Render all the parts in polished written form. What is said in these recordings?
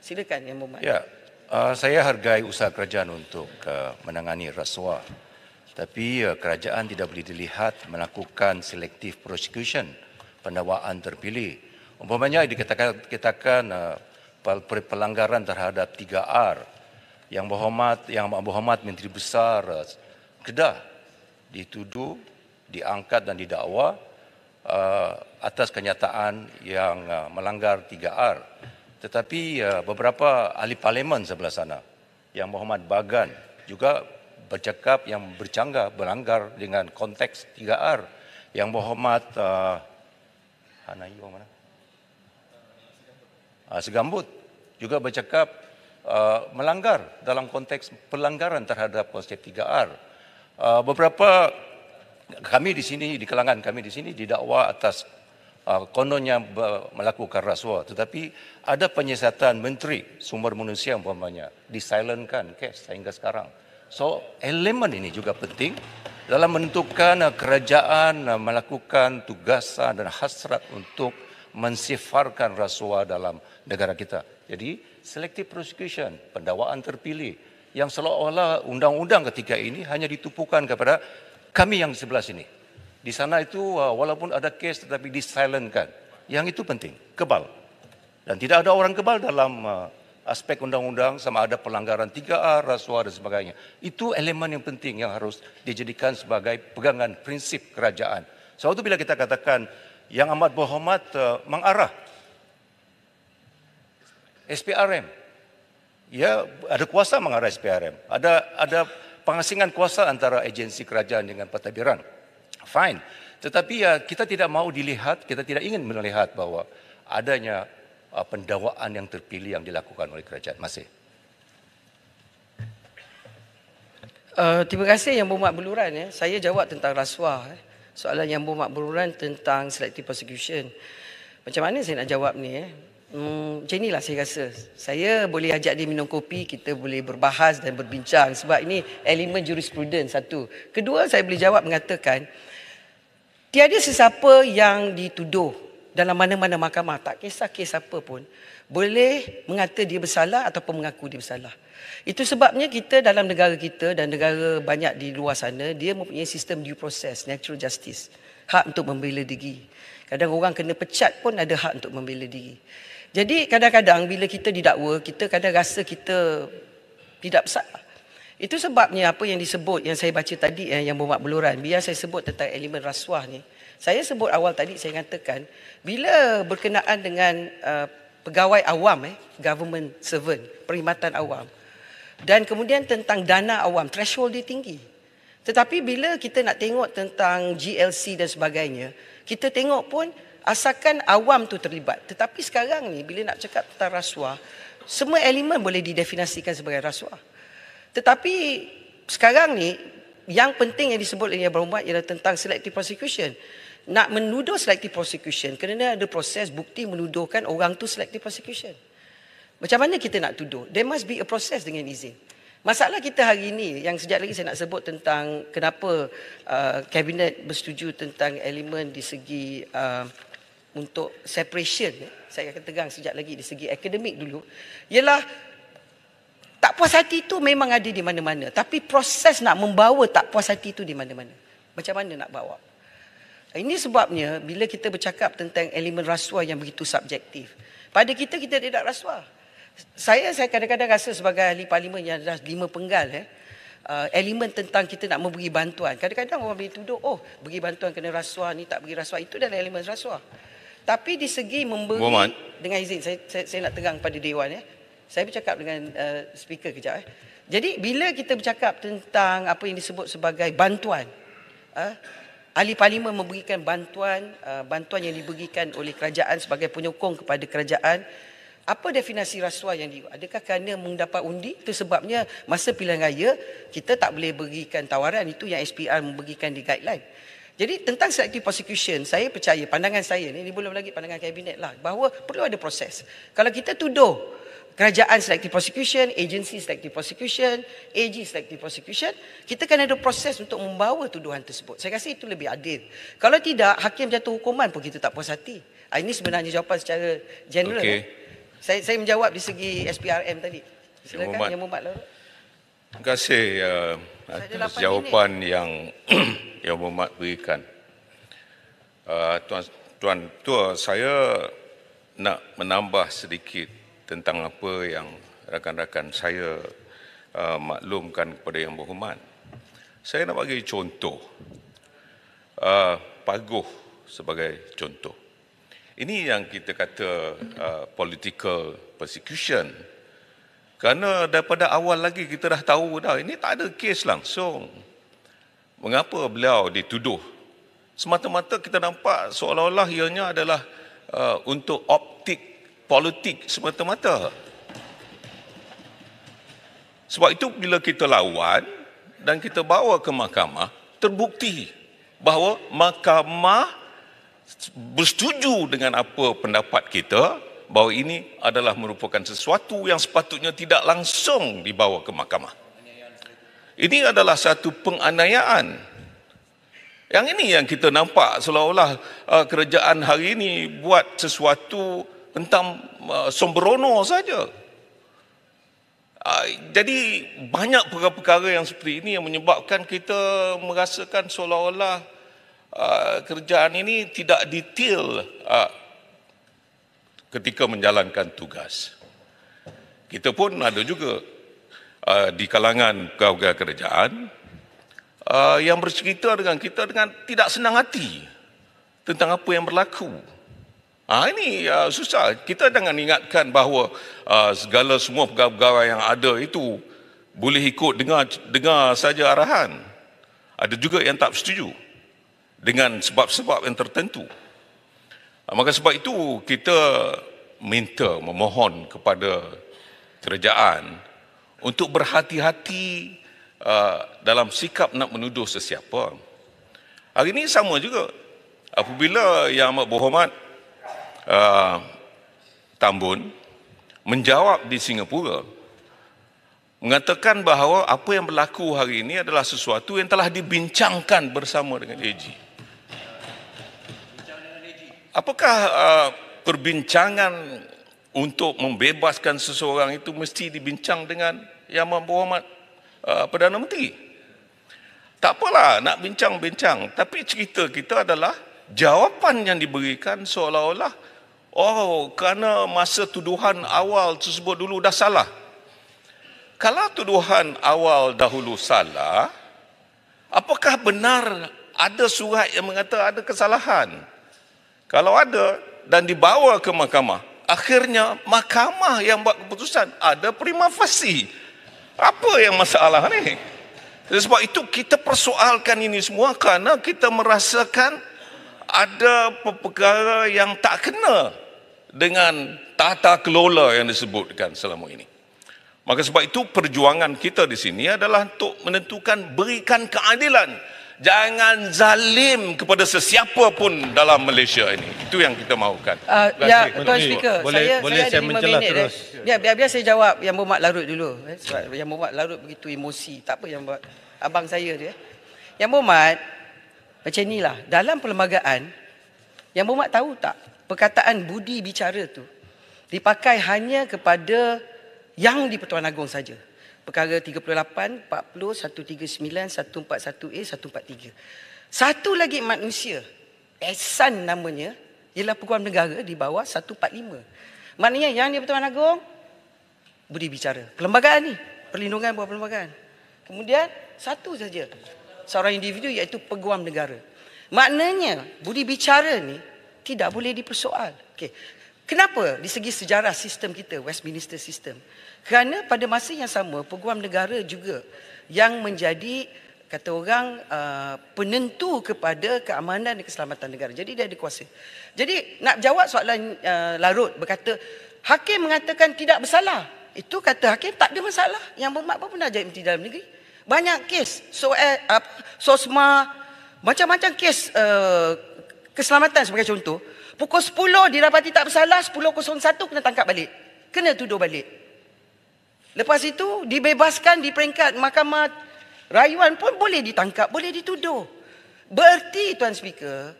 Silakan Yang Berhormat. Ya, saya hargai usaha kerajaan untuk menangani rasuah. Tapi kerajaan tidak boleh dilihat melakukan selective prosecution, pendakwaan terpilih. Umpamanya dikatakan pelanggaran terhadap 3R. Yang Berhormat Menteri Besar Kedah dituduh, diangkat dan didakwa atas kenyataan yang melanggar 3R. Tetapi beberapa ahli parlimen sebelah sana, Yang Berhormat Bagan juga bercakap yang bercanggah berlanggar dengan konteks 3R. Yang Berhormat Segambut juga bercakap melanggar dalam konteks pelanggaran terhadap konsep 3R. Beberapa kami di sini, di kalangan kami di sini didakwa atas kononnya melakukan rasuah, tetapi ada penyiasatan menteri sumber manusia umpamanya disilentkan kes sehingga sekarang. So elemen ini juga penting dalam menentukan kerajaan melakukan tugasan dan hasrat untuk mensifarkan rasuah dalam negara kita. Jadi selective prosecution, pendakwaan terpilih yang seolah-olah undang-undang ketika ini hanya ditupukan kepada kami yang di sebelah sini. Di sana itu walaupun ada kes tetapi disilentkan. Yang itu penting, kebal. Dan tidak ada orang kebal dalam aspek undang-undang sama ada pelanggaran 3R, rasuah dan sebagainya. Itu elemen yang penting yang harus dijadikan sebagai pegangan prinsip kerajaan. Sebab itu bila kita katakan Yang Amat Berhormat mengarah SPRM. Ya, ada kuasa mengarah SPRM. Ada pengasingan kuasa antara agensi kerajaan dengan pentadbiran. Fine. Tetapi kita tidak mahu dilihat, kita tidak ingin melihat bahawa adanya pendakwaan yang terpilih yang dilakukan oleh kerajaan. Masih. Terima kasih Yang Berhormat Beluran. Saya jawab tentang rasuah. Soalan Yang Berhormat Beluran tentang selective prosecution. Macam mana saya nak jawab ni? Macam inilah saya rasa. Saya boleh ajak dia minum kopi, kita boleh berbahas dan berbincang sebab ini elemen jurisprudens satu. Kedua, saya boleh jawab mengatakan tiada sesiapa yang dituduh dalam mana-mana mahkamah, tak kisah kes apa pun, boleh mengata dia bersalah ataupun mengaku dia bersalah. Itu sebabnya kita dalam negara kita dan negara banyak di luar sana, dia mempunyai sistem due process, natural justice, hak untuk membela diri. Kadang orang kena pecat pun ada hak untuk membela diri. Jadi kadang-kadang bila kita didakwa, kita kadang rasa kita tidak bersalah. Itu sebabnya apa yang disebut, yang saya baca tadi, Yang Berhormat Beluran, biar saya sebut tentang elemen rasuah ni. Saya sebut awal tadi, saya katakan, bila berkenaan dengan pegawai awam, government servant, perkhidmatan awam, dan kemudian tentang dana awam, threshold dia tinggi. Tetapi bila kita nak tengok tentang GLC dan sebagainya, kita tengok pun asalkan awam tu terlibat. Tetapi sekarang ni bila nak cakap tentang rasuah, semua elemen boleh didefinisikan sebagai rasuah. Tetapi sekarang ni yang penting yang disebut oleh Yang Berhormat ialah tentang selective prosecution. Nak menuduh selective prosecution kerana ada proses bukti menuduhkan orang tu selective prosecution. Macam mana kita nak tuduh? There must be a process dengan izin. Masalah kita hari ini yang sekejap lagi saya nak sebut tentang kenapa Kabinet bersetuju tentang elemen di segi untuk separation, saya akan tegang sekejap lagi di segi akademik dulu, ialah tak puas hati itu memang ada di mana-mana, tapi proses nak membawa tak puas hati itu di mana-mana. Macam mana nak bawa? Ini sebabnya bila kita bercakap tentang elemen rasuah yang begitu subjektif, pada kita tidak rasuah. Saya kadang-kadang rasa sebagai ahli parlimen yang dah 5 penggal, elemen tentang kita nak memberi bantuan. Kadang-kadang orang boleh tuduh, oh beri bantuan kena rasuah, ni tak beri rasuah, itu adalah elemen rasuah. Tapi di segi memberi, dengan izin saya nak tegang pada Dewan. Saya bercakap dengan speaker kejap. Jadi bila kita bercakap tentang apa yang disebut sebagai bantuan, ahli parlimen memberikan bantuan yang diberikan oleh kerajaan sebagai penyokong kepada kerajaan. Apa definisi rasuah yang adakah kerana mendapat undi? Itu sebabnya masa pilihan raya kita tak boleh berikan tawaran, itu yang SPR memberikan di guideline. Jadi tentang selective prosecution, saya percaya, pandangan saya ni belum lagi pandangan kabinet lah, bahawa perlu ada proses. Kalau kita tuduh kerajaan selective prosecution, agensi selective prosecution, AG selective prosecution, kita kan ada proses untuk membawa tuduhan tersebut. Saya rasa itu lebih adil. Kalau tidak, hakim jatuh hukuman pun kita tak puas hati. Ini sebenarnya jawapan secara general. Saya menjawab di segi SPRM tadi. Silakan Yang Berhormat Larut. Terima kasih atas jawapan yang Yang Berhormat berikan. Tuan Tua, saya nak menambah sedikit tentang apa yang rakan-rakan saya maklumkan kepada Yang Berhormat. Saya nak bagi contoh, Paguh sebagai contoh. Ini yang kita kata political persecution. Kerana daripada awal lagi kita dah tahu dah, ini tak ada kes langsung. Mengapa beliau dituduh? Semata-mata kita nampak seolah-olah ianya adalah untuk optik politik semata-mata. Sebab itu bila kita lawan dan kita bawa ke mahkamah, terbukti bahawa mahkamah bersetuju dengan apa pendapat kita, bahawa ini adalah merupakan sesuatu yang sepatutnya tidak langsung dibawa ke mahkamah. Ini adalah satu penganiayaan. Yang ini yang kita nampak seolah-olah kerajaan hari ini buat sesuatu tentang sembrono saja. Jadi banyak perkara-perkara yang seperti ini yang menyebabkan kita merasakan seolah-olah kerajaan ini tidak detail ketika menjalankan tugas. Kita pun ada juga di kalangan pegawai kerajaan yang bercerita dengan kita dengan tidak senang hati tentang apa yang berlaku. Ini susah. Kita jangan ingatkan bahawa segala semua pegawai yang ada itu boleh ikut dengar saja arahan. Ada juga yang tak setuju dengan sebab-sebab yang tertentu. Maka sebab itu kita memohon kepada kerajaan untuk berhati-hati dalam sikap nak menuduh sesiapa. Hari ini sama juga. Apabila Yang Amat Berhormat Tambun menjawab di Singapura, mengatakan bahawa apa yang berlaku hari ini adalah sesuatu yang telah dibincangkan bersama dengan AG. Apakah perbincangan untuk membebaskan seseorang itu mesti dibincang dengan Yang Amat Berhormat Perdana Menteri? Tak apalah nak bincang-bincang, tapi cerita kita adalah jawapan yang diberikan seolah-olah kerana masa tuduhan awal tersebut dulu dah salah. Kalau tuduhan awal dahulu salah, apakah benar ada surat yang mengatakan ada kesalahan? Kalau ada dan dibawa ke mahkamah, akhirnya mahkamah yang buat keputusan, ada prima facie. Apa yang masalah ni? Sebab itu kita persoalkan ini semua kerana kita merasakan ada perkara yang tak kena dengan tata kelola yang disebutkan selama ini. Maka sebab itu perjuangan kita di sini adalah untuk menentukan berikan keadilan. Jangan zalim kepada sesiapa pun dalam Malaysia ini. Itu yang kita mahukan. Tuan Speaker, saya ada 5 minit. Biar saya jawab Yang Berhormat Larut dulu. Sebab Yang Berhormat Larut begitu emosi. Tak apa yang buat abang saya dia. Yang Berhormat, macam inilah. Dalam perlembagaan, Yang Berhormat tahu tak? Perkataan budi bicara tu dipakai hanya kepada yang di Pertuan Agong saja. Perkara 38, 40, 139, 141A, 143. Satu lagi manusia, Ehsan namanya, ialah Peguam Negara di bawah 145. Maknanya yang di Pertuan Agong, budi bicara. Perlembagaan ni, perlindungan buat perlembagaan. Kemudian, satu saja, seorang individu iaitu Peguam Negara. Maknanya, budi bicara ni tidak boleh dipersoal. Okay. Kenapa? Di segi sejarah sistem kita, Westminster System. Kerana pada masa yang sama, Peguam Negara juga yang menjadi, kata orang, penentu kepada keamanan dan keselamatan negara. Jadi dia ada kuasa. Jadi nak jawab soalan Larut, berkata, hakim mengatakan tidak bersalah. Itu kata hakim tak ada masalah. Yang Berhormat pun pernah jadi Menteri Dalam Negeri. Banyak kes, SOSMA, macam-macam kes keselamatan sebagai contoh. Pukul 10 didapati tak bersalah, 10.01 kena tangkap balik. Kena tuduh balik. Lepas itu dibebaskan di peringkat mahkamah rayuan pun boleh ditangkap, boleh dituduh. Bererti Tuan Speaker,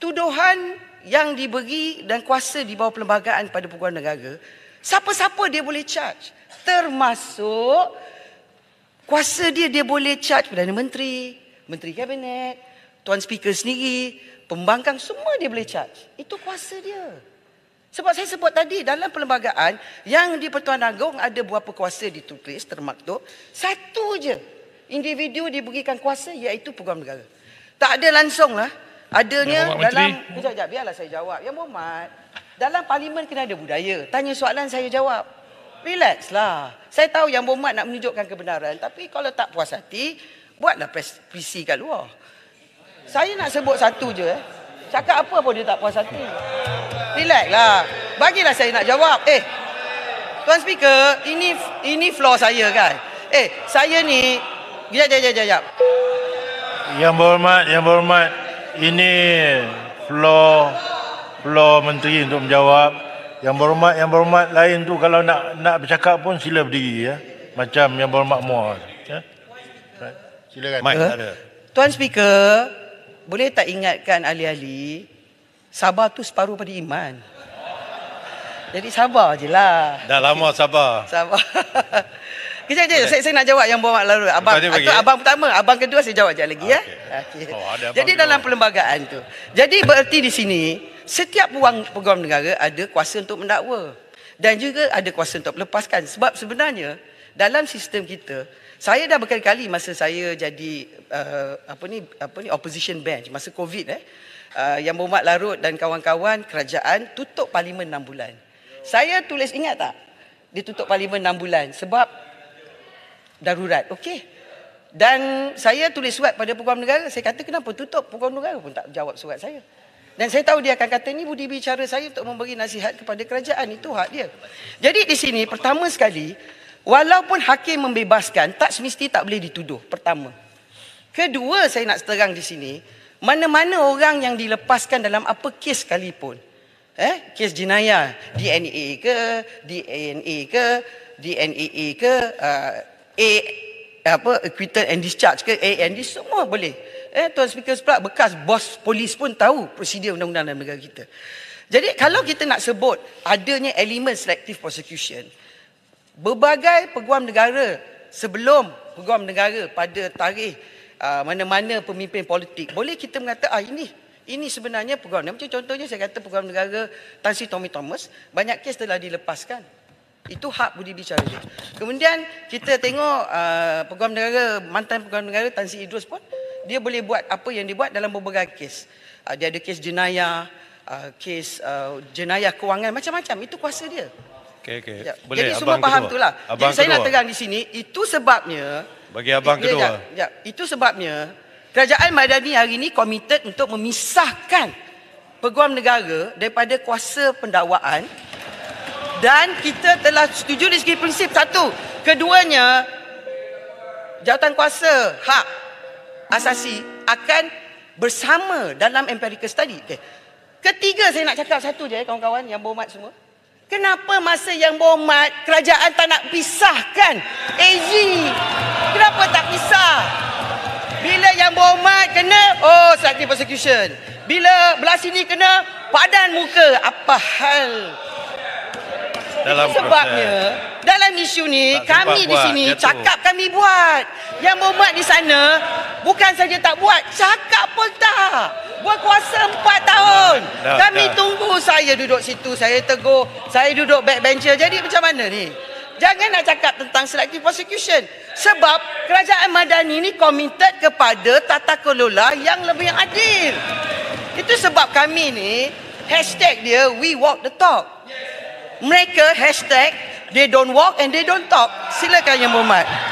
tuduhan yang diberi dan kuasa di bawah perlembagaan pada Peguam Negara Siapa-siapa dia boleh charge. Termasuk kuasa dia boleh charge Perdana Menteri, Menteri Kabinet, Tuan Speaker sendiri, pembangkang, semua dia boleh charge. Itu kuasa dia. Sebab saya sebut tadi, dalam perlembagaan yang di Pertuan Agong ada berapa kuasa ditulis, termaktub, satu je individu diberikan kuasa, iaitu Peguam Negara. Tak ada langsung lah. Adanya dalam... Sekejap, biarlah saya jawab. Yang Berhormat, dalam parlimen kena ada budaya. Tanya soalan, saya jawab. Relax lah. Saya tahu Yang Berhormat nak menunjukkan kebenaran. Tapi kalau tak puas hati, buatlah PC kat luar. Saya nak sebut satu je. Cakap apa pun dia tak puas hati. Relax lah. Bagilah saya nak jawab. Tuan Speaker, ini floor saya kan. Saya ni... Sekejap. Yang Berhormat, ini floor menteri untuk menjawab. Yang Berhormat lain tu kalau nak bercakap pun sila berdiri ya. Macam Yang Berhormat Muar. Ya? Silakan. Tuan Speaker, boleh tak ingatkan ahli-ahli, sabar tu separuh pada iman. Jadi sabar je lah. Dah lama sabar. Kejap, saya nak jawab Yang Berhormat lalu. Abang pertama, abang kedua saya jawab je lagi. Okay. Jadi dalam perlembagaan tu. Jadi bererti di sini, setiap peguam negara ada kuasa untuk mendakwa. Dan juga ada kuasa untuk melepaskan. Sebab sebenarnya, dalam sistem kita, saya dah berkali-kali masa saya jadi opposition bench, masa COVID Yang Berhormat Larut dan kawan-kawan kerajaan tutup parlimen 6 bulan. Saya tulis, ingat tak? Dia tutup parlimen 6 bulan sebab darurat. Okey. Dan saya tulis surat pada Peguam Negara. Saya kata kenapa tutup? Peguam Negara pun tak jawab surat saya. Dan saya tahu dia akan kata ni budi bicara saya untuk memberi nasihat kepada kerajaan. Itu hak dia. Jadi di sini pertama sekali, walaupun hakim membebaskan, tak semesti tak boleh dituduh. Pertama. Kedua, saya nak terang di sini, mana-mana orang yang dilepaskan dalam apa kes sekalipun. Kes jenayah, DNA ke, DNA ke, DNAA ke, acquittal and discharge ke, A&D, semua boleh. Tuan Speaker pula bekas bos polis pun tahu prosedur undang-undang dalam negara kita. Jadi kalau kita nak sebut adanya elemen selective prosecution, berbagai peguam negara sebelum peguam negara pada tarikh mana-mana pemimpin politik, boleh kita mengata ini sebenarnya peguam. Macam contohnya saya kata peguam negara Tan Sri Tommy Thomas, banyak kes telah dilepaskan. Itu hak budi bicara dia. Kemudian kita tengok peguam negara, mantan peguam negara Tan Sri Idrus pun, dia boleh buat apa yang dia buat dalam berbagai kes. Dia ada kes jenayah, kes jenayah kewangan, macam-macam. Itu kuasa dia. Okey. Boleh. Jadi semua faham itulah. Jadi saya nak tegang di sini, itu sebabnya bagi abang kedua. Itu sebabnya Kerajaan Madani hari ini komited untuk memisahkan peguam negara daripada kuasa pendakwaan. Dan kita telah setuju di segi prinsip satu. Keduanya, jawatan kuasa hak asasi akan bersama dalam empirical study. Ketiga, saya nak cakap satu je kawan-kawan Yang Berhormat semua. Kenapa masa Yang Berhormat kerajaan tak nak pisahkan AG? Kenapa tak pisah? Bila Yang Berhormat kena, selective prosecution. Bila belah sini kena, padan muka. Apa hal? Dalam sebabnya dalam isu ni kami di sini cakap kami buat. Yang Berhormat di sana bukan saja tak buat, cakap pun tak. Berkuasa 4 tahun. Kami tunggu, saya duduk situ, saya tegur, saya duduk backbencher. Jadi macam mana ni? Jangan nak cakap tentang selective prosecution. Sebab Kerajaan Madani ni komited kepada tata kelola yang lebih adil. Itu sebab kami ni hashtag dia we walk the talk. Mereka hashtag they don't walk and they don't talk. Silakan Yang Berhormat.